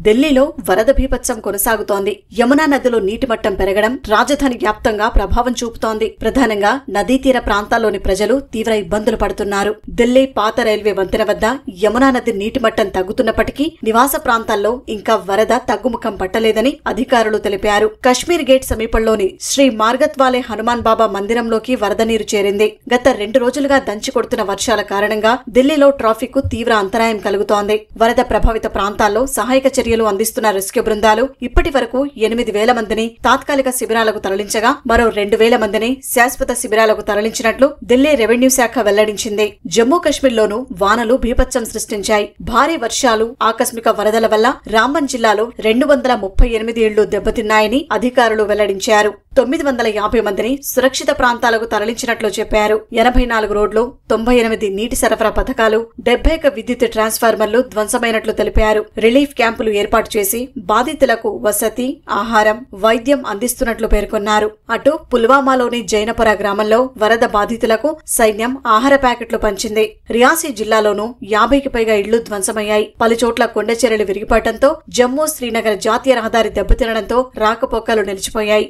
ఢిల్లీలో వరద బీభత్సం కొనసాగుతోంది. యమునా నదిలో నీటి మట్టం పెరగడం రాజధాని వ్యాప్తంగా ప్రభావం చూపుతోంది. ప్రధానంగా నదీ తీర ప్రాంతాల్లోని ప్రజలు తీవ్ర ఇబ్బందులు పడుతున్నారు. ఢిల్లీ పాత రైల్వే వంతెన వద్ద యమునా నది నీటి మట్టం తగ్గుతున్నప్పటికీ నివాస ప్రాంతాల్లో ఇంకా వరద తగ్గుముఖం పట్టలేదని అధికారులు తెలిపారు. కశ్మీర్ గేట్ సమీపంలోని శ్రీ మార్గత్వాలే హనుమాన్ బాబా మందిరంలోకి వరద నీరు చేరింది. గత 2 రోజులుగా దంచి కొడుతున్న వర్షాల కారణంగా ఢిల్లీలో ట్రాఫిక్ కు తీవ్ర అంతరాయం కలుగుతోంది. వరద ప్రభావిత ప్రాంతాల్లో సహాయక చర్యలు అందిస్తున్న రెస్క్యూ బృందాలు ఇప్పటి వరకు 8,000 మందిని తాత్కాలిక శిబిరాలకు తరలించగా మరో 2,000 మందిని శాశ్వత శిబిరాలకు తరలించినట్లు ఢిల్లీ రెవెన్యూ శాఖ వెల్లడించింది. జమ్మూ కశ్మీర్లోనూ వానలు బీభత్సం సృష్టించాయి. భారీ వర్షాలు, ఆకస్మిక వరదల వల్ల రాంబన్ జిల్లాలో 238 ఇళ్లు దెబ్బతిన్నాయని అధికారులు వెల్లడించారు. 950 మందిని సురక్షిత ప్రాంతాలకు తరలించినట్లు చెప్పారు. 84 రోడ్లు, 98 నీటి సరఫరా పథకాలు, 71 విద్యుత్ ట్రాన్స్ఫార్మర్లు ధ్వంసమైనట్లు తెలిపారు. రిలీఫ్ క్యాంపులు ఏర్పాటు చేసి బాధితులకు వసతి, ఆహారం, వైద్యం అందిస్తున్నట్లు పేర్కొన్నారు. అటు పుల్వామాలోని జైనపుర గ్రామంలో వరద బాధితులకు సైన్యం ఆహార ప్యాకెట్లు పంచింది. రియాసీ జిల్లాలోనూ 50కి పైగా ఇళ్లు ధ్వంసమయ్యాయి. పలుచోట్ల కొండచెరలు విరిగిపడటంతో జమ్మూ శ్రీనగర్ జాతీయ రహదారి దెబ్బతినడంతో రాకపోకలు నిలిచిపోయాయి.